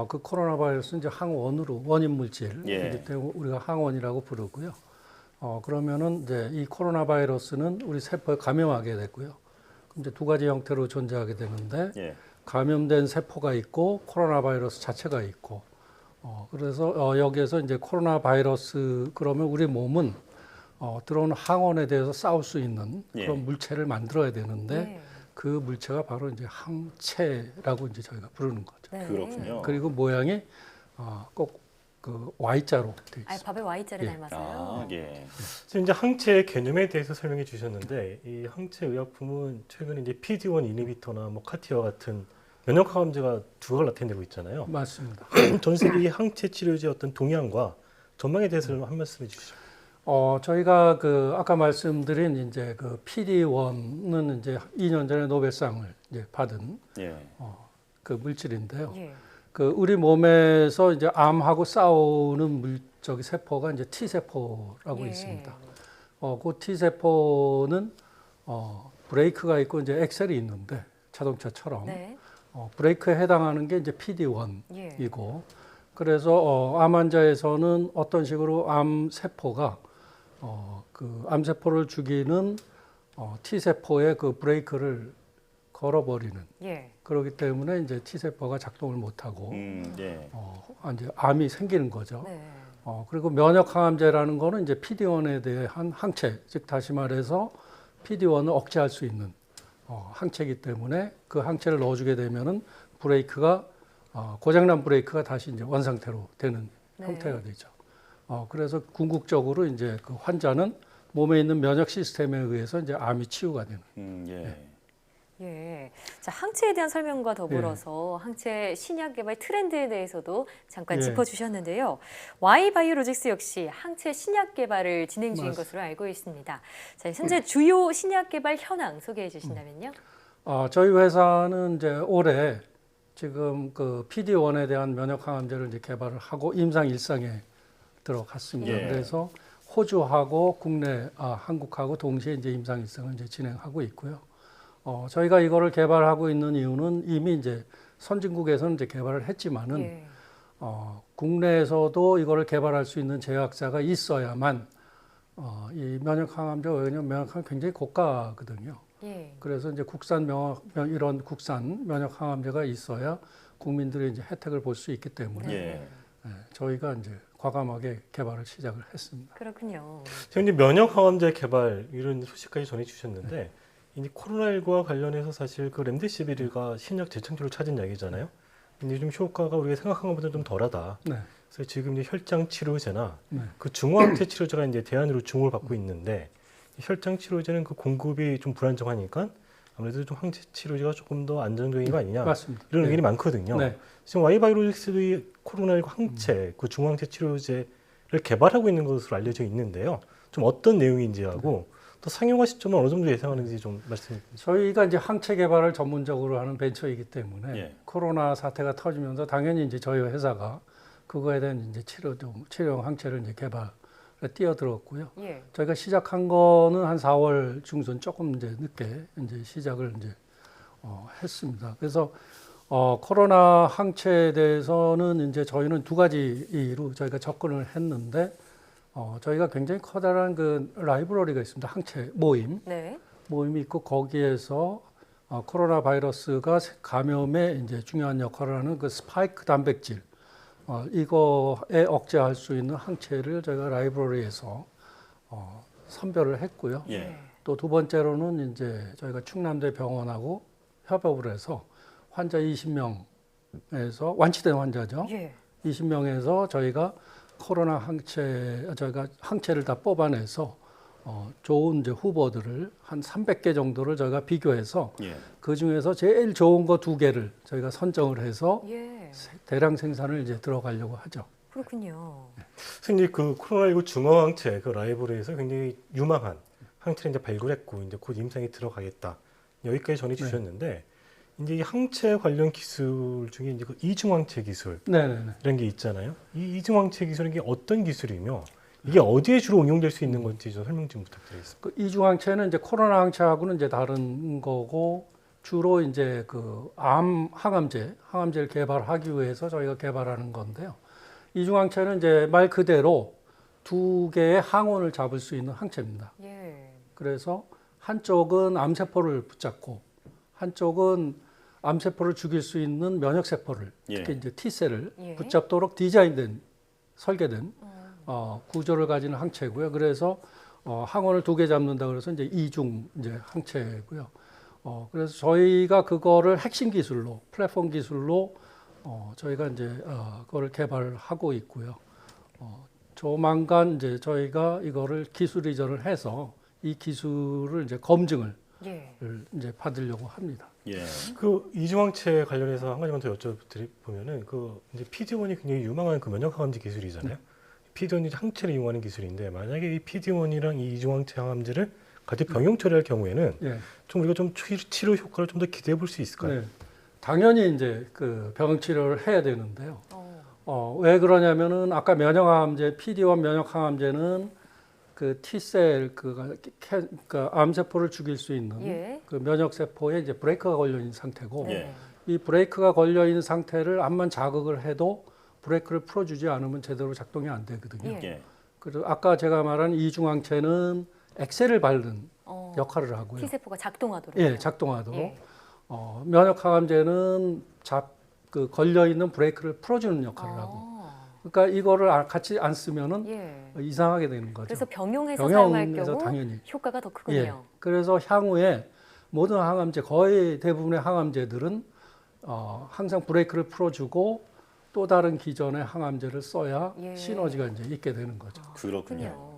그 코로나 바이러스는 이제 항원으로 원인 물질이기 때문에 우리가 항원이라고 부르고요. 그러면은 이제 이 코로나 바이러스는 우리 세포에 감염하게 되고요. 그럼 이제 두 가지 형태로 존재하게 되는데 감염된 세포가 있고 코로나 바이러스 자체가 있고 그래서 여기에서 이제 코로나 바이러스 그러면 우리 몸은 들어오는 항원에 대해서 싸울 수 있는 그런 물체를 만들어야 되는데 그 물체가 바로 이제 항체라고 이제 저희가 부르는 거죠. 그렇군요. 그리고 모양이 꼭 그 Y자로 되어 있습니다. 알파벳 Y자를 닮아서요. 그래서 이제 항체의 개념에 대해서 설명해 주셨는데 이 항체 의약품은 최근에 이제 PD-1 이니비터나 뭐 카티와 같은 면역 항암제가 두각을 나타내고 있잖아요. 맞습니다. 전 세계 이 항체 치료제 어떤 동향과 전망에 대해서 한 말씀해 주시죠. 저희가 그 아까 말씀드린 이제 그 PD-1은 이제 2년 전에 노벨상을 이제 받은 그 물질인데요. 그 우리 몸에서 이제 암하고 싸우는 세포가 이제 T 세포라고 있습니다. 그 T 세포는 브레이크가 있고 이제 엑셀이 있는데 자동차처럼 브레이크에 해당하는 게 이제 PD-1이고 그래서 암 환자에서는 어떤 식으로 암 세포가 그 암세포를 죽이는 T세포의 그 브레이크를 걸어버리는 그렇기 때문에 이제 T세포가 작동을 못하고 이제 암이 생기는 거죠. 그리고 면역 항암제라는 거는 이제 PD-1에 대한 항체, 즉 다시 말해서 PD-1을 억제할 수 있는 항체이기 때문에 그 항체를 넣어주게 되면은 브레이크가 고장난 브레이크가 다시 이제 원상태로 되는 형태가 되죠. 그래서 궁극적으로 이제 그 환자는 몸에 있는 면역 시스템에 의해서 이제 암이 치유가 되는. 자, 항체에 대한 설명과 더불어서 항체 신약 개발 트렌드에 대해서도 잠깐 짚어주셨는데요. Y바이오로직스 역시 항체 신약 개발을 진행 중인 것으로 알고 있습니다. 자, 현재 주요 신약 개발 현황 소개해 주신다면요. 저희 회사는 이제 올해 지금 그 PD-1에 대한 면역 항암제를 이제 개발을 하고 임상 1상에 들어갔습니다. 그래서 호주하고 국내 한국하고 동시에 이제 임상 1상을 이제 진행하고 있고요. 저희가 이거를 개발하고 있는 이유는 이미 이제 선진국에서는 이제 개발을 했지만은 국내에서도 이거를 개발할 수 있는 제약사가 있어야만 이 면역 항암제, 왜냐하면 면역 항암 굉장히 고가거든요. 예. 그래서 이제 이런 국산 면역 항암제가 있어야 국민들이 이제 혜택을 볼 수 있기 때문에 예. 저희가 이제 과감하게 개발을 시작을 했습니다. 그렇군요. 지금 이제 면역 항암제 개발 이런 소식까지 전해주셨는데 이제 코로나19와 관련해서 사실 그 렘데시비르가 신약 재창출을 찾은 약이잖아요. 근데 좀 효과가 우리가 생각한 것보다 좀 덜하다. 네. 그래서 지금 이제 혈장 치료제나 네. 그 중화항체 치료제가 이제 대안으로 주목을 받고 있는데 혈장 치료제는 그 공급이 좀 불안정하니까 아무래도 좀 항체 치료제가 조금 더 안정적인 거 아니냐. 맞습니다. 이런 네. 의견이 많거든요. 네. 지금 와이바이오로직스도 이 코로나19 항체, 그 중화항체 치료제를 개발하고 있는 것으로 알려져 있는데요. 좀 어떤 내용인지하고 또 상용화 시점은 어느 정도 예상하는지 좀 말씀해 주세요. 저희가 이제 항체 개발을 전문적으로 하는 벤처이기 때문에 예. 코로나 사태가 터지면서 당연히 이제 저희 회사가 그거에 대한 이제 치료용 항체를 이제 개발에 뛰어들었고요. 예. 저희가 시작한 거는 한 4월 중순 조금 이제 늦게 이제 시작을 이제 했습니다. 그래서 코로나 항체에 대해서는 이제 저희는 두 가지로 저희가 접근을 했는데 저희가 굉장히 커다란 그 라이브러리가 있습니다. 항체 모임. 네. 모임이 있고 거기에서 코로나 바이러스가 감염에 이제 중요한 역할을 하는 그 스파이크 단백질 이거에 억제할 수 있는 항체를 저희가 라이브러리에서 선별을 했고요. 예. 또 두 번째로는 이제 저희가 충남대 병원하고 협업을 해서 환자 20명에서 완치된 환자죠. 예. 20명에서 저희가 코로나 저희가 항체를 다 뽑아내서 좋은 이제 후보들을 한 300개 정도를 저희가 비교해서 예. 그 중에서 제일 좋은 거 2개를 저희가 선정을 해서 예. 대량 생산을 이제 들어가려고 하죠. 그렇군요. 선생님 그 코로나19 중화항체 그 라이브러리에서 굉장히 유망한 항체를 이제 발굴했고 이제 곧 임상에 들어가겠다. 여기까지 전해 주셨는데 이제 이 항체 관련 기술 중에 이제 그 이중항체 기술 이런 게 있잖아요. 이 이중항체 기술은 이게 어떤 기술이며 이게 어디에 주로 응용될 수 있는 건지 좀 설명 좀 부탁드리겠습니다. 그 이중항체는 이제 코로나 항체하고는 이제 다른 거고 주로 이제 그 암 항암제를 개발하기 위해서 저희가 개발하는 건데요. 이중항체는 이제 말 그대로 2개의 항원을 잡을 수 있는 항체입니다. 예. 그래서 한쪽은 암세포를 붙잡고 한쪽은 암세포를 죽일 수 있는 면역세포를 특히 이제 T셀을 붙잡도록 디자인된 설계된 구조를 가지는 항체고요. 그래서 항원을 2개 잡는다 그래서 이제 이중 이제 항체고요. 그래서 저희가 그거를 핵심 기술로 플랫폼 기술로 저희가 이제 그거를 개발하고 있고요. 조만간 이제 저희가 이거를 기술 이전을 해서 이 기술을 이제 검증을 이제 받으려고 합니다. 예. 그 이중항체 관련해서 한 가지만 더 여쭤보면은 그 이제 PD-1이 굉장히 유망한 그 면역 항암제 기술이잖아요. PD-1이 항체를 이용하는 기술인데 만약에 이 PD-1이랑 이 이중항체 항암제를 같이 병용 처리할 경우에는 좀 우리가 좀 치료 효과를 좀 더 기대해 볼 수 있을까요? 네. 당연히 이제 그 병 치료를 해야 되는데요. 왜 그러냐면은 아까 면역 항암제 PD-1 면역 항암제는 그 T셀 그 암세포를 죽일 수 있는 그 면역 세포에 이제 브레이크가 걸려 있는 상태고 이 브레이크가 걸려 있는 상태를 암만 자극을 해도 브레이크를 풀어주지 않으면 제대로 작동이 안 되거든요. 그래서 아까 제가 말한 이중항체는 엑셀을 밟는 역할을 하고요. T세포가 작동하도록. 예, 작동하도록. 면역 항암제는 그 걸려 있는 브레이크를 풀어주는 역할을 하고. 그러니까 이거를 같이 안 쓰면은 이상하게 되는 거죠. 그래서 병용해서 사용할 경우 당연히. 효과가 더 크군요. 예. 그래서 향후에 모든 항암제 거의 대부분의 항암제들은 항상 브레이크를 풀어주고 또 다른 기존의 항암제를 써야 시너지가 이제 있게 되는 거죠. 그렇군요.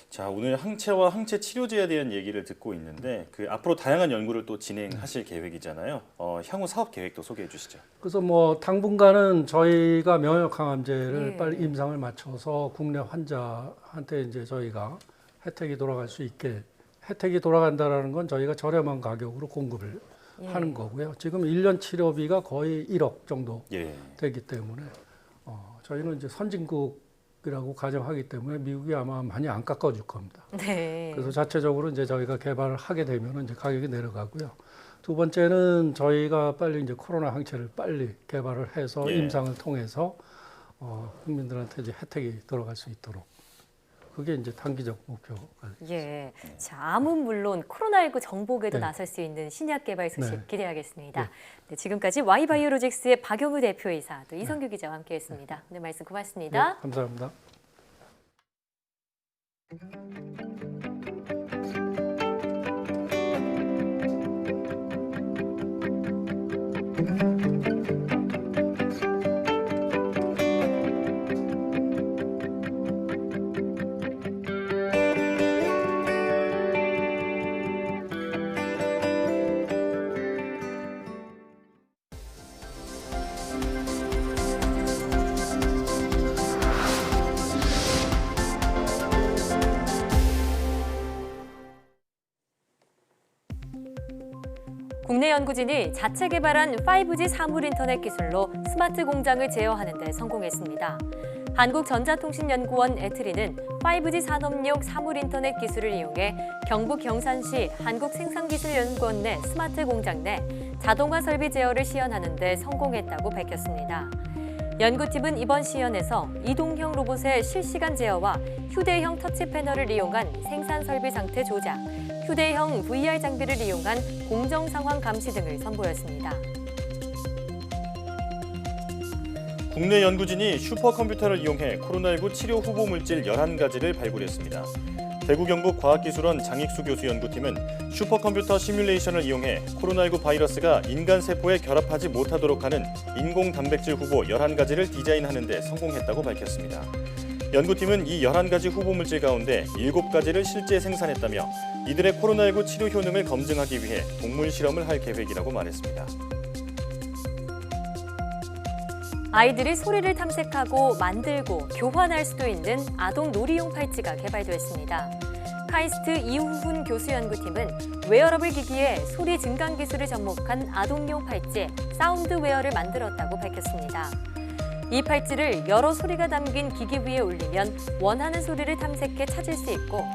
자, 오늘 항체와 항체 치료제에 대한 얘기를 듣고 있는데 그 앞으로 다양한 연구를 또 진행하실 계획이잖아요. 향후 사업 계획도 소개해 주시죠. 그래서 뭐 당분간은 저희가 면역 항암제를 빨리 임상을 맞춰서 국내 환자한테 이제 저희가 혜택이 돌아갈 수 있게 혜택이 돌아간다라는 건 저희가 저렴한 가격으로 공급을 하는 거고요. 지금 1년 치료비가 거의 1억 정도 되기 때문에 저희는 이제 선진국이라고 가정하기 때문에 미국이 아마 많이 안 깎아줄 겁니다. 그래서 자체적으로 이제 저희가 개발을 하게 되면 이제 가격이 내려가고요. 두 번째는 저희가 빨리 이제 코로나 항체를 빨리 개발을 해서 임상을 통해서 국민들한테 이제 혜택이 들어갈 수 있도록 그게 이제 단기적 목표가 예. 자, 암은 물론 코로나19 정복에도 네. 나설 수 있는 신약 개발 소식 네. 기대하겠습니다. 네. 네, 지금까지 Y바이오로직스의 박영우 대표이사 또 이성규 기자와 함께했습니다. 오늘 말씀 고맙습니다. 네, 감사합니다. 국내 연구진이 자체 개발한 5G 사물 인터넷 기술로 스마트 공장을 제어하는 데 성공했습니다. 한국전자통신연구원 에트리는 5G 산업용 사물 인터넷 기술을 이용해 경북 경산시 한국생산기술연구원 내 스마트 공장 내 자동화 설비 제어를 시연하는 데 성공했다고 밝혔습니다. 연구팀은 이번 시연에서 이동형 로봇의 실시간 제어와 휴대형 터치 패널을 이용한 생산 설비 상태 조작, 휴대형 VR 장비를 이용한 공정 상황 감시 등을 선보였습니다. 국내 연구진이 슈퍼컴퓨터를 이용해 코로나19 치료 후보 물질 11가지를 발굴했습니다. 대구 경북 과학기술원 장익수 교수 연구팀은 슈퍼컴퓨터 시뮬레이션을 이용해 코로나19 바이러스가 인간 세포에 결합하지 못하도록 하는 인공 단백질 후보 11가지를 디자인하는 데 성공했다고 밝혔습니다. 연구팀은 이 11가지 후보 물질 가운데 7가지를 실제 생산했다며 이들의 코로나19 치료 효능을 검증하기 위해 동물 실험을 할 계획이라고 말했습니다. 아이들이 소리를 탐색하고 만들고 교환할 수도 있는 아동 놀이용 팔찌가 개발됐습니다. 카이스트 이우훈 교수 연구팀은 웨어러블 기기에 소리 증강 기술을 접목한 아동용 팔찌 사운드웨어를 만들었다고 밝혔습니다. 이 팔찌를 여러 소리가 담긴 기기 위에 올리면 원하는 소리를 탐색해 찾을 수 있고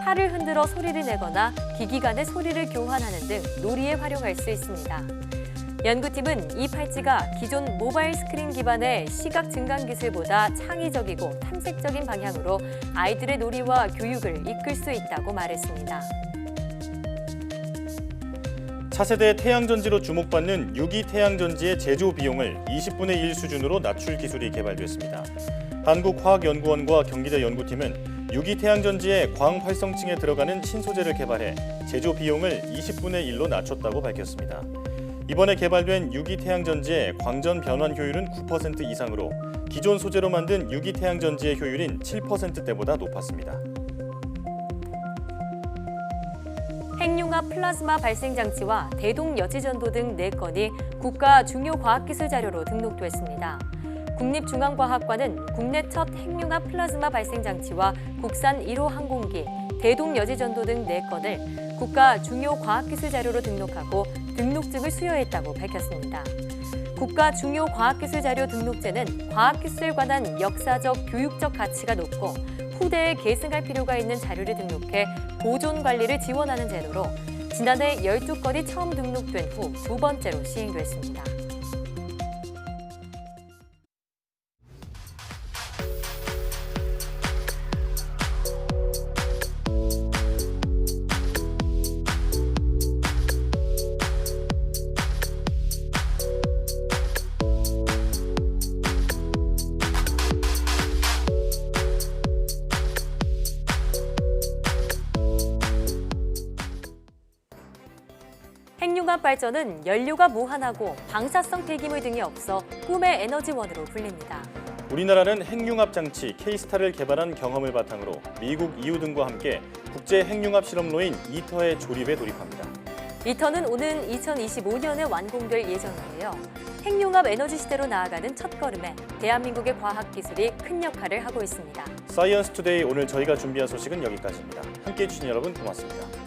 팔을 흔들어 소리를 내거나 기기 간의 소리를 교환하는 등 놀이에 활용할 수 있습니다. 연구팀은 이 팔찌가 기존 모바일 스크린 기반의 시각 증강 기술보다 창의적이고 탐색적인 방향으로 아이들의 놀이와 교육을 이끌 수 있다고 말했습니다. 차세대 태양전지로 주목받는 6기 태양전지의 제조 비용을 20분의 1 수준으로 낮출 기술이 개발됐습니다. 한국화학연구원과 경기대 연구팀은 6기 태양전지의 광활성층에 들어가는 신소재를 개발해 제조 비용을 20분의 1로 낮췄다고 밝혔습니다. 이번에 개발된 6기 태양전지의 광전 변환 효율은 9% 이상으로 기존 소재로 만든 6기 태양전지의 효율인 7%대보다 높았습니다. 핵융합 플라즈마 발생 장치와 대동 여지전도 등 4건이 국가 중요 과학기술 자료로 등록됐습니다. 국립중앙과학관은 국내 첫 핵융합 플라즈마 발생 장치와 국산 1호 항공기, 대동 여지전도 등 4건을 국가 중요 과학기술 자료로 등록하고 등록증을 수여했다고 밝혔습니다. 국가 중요 과학기술 자료 등록제는 과학기술에 관한 역사적, 교육적 가치가 높고 후대에 계승할 필요가 있는 자료를 등록해 보존 관리를 지원하는 제도로 지난해 12건이 처음 등록된 후 2번째로 시행됐습니다. 핵융합 발전은 연료가 무한하고 방사성 폐기물 등이 없어 꿈의 에너지원으로 불립니다. 우리나라는 핵융합 장치 K-스타를 개발한 경험을 바탕으로 미국, EU 등과 함께 국제 핵융합 실험로인 이터의 조립에 돌입합니다. 이터는 오는 2025년에 완공될 예정인데요. 핵융합 에너지 시대로 나아가는 첫걸음에 대한민국의 과학기술이 큰 역할을 하고 있습니다. 사이언스 투데이 오늘 저희가 준비한 소식은 여기까지입니다. 함께해 주신 여러분 고맙습니다.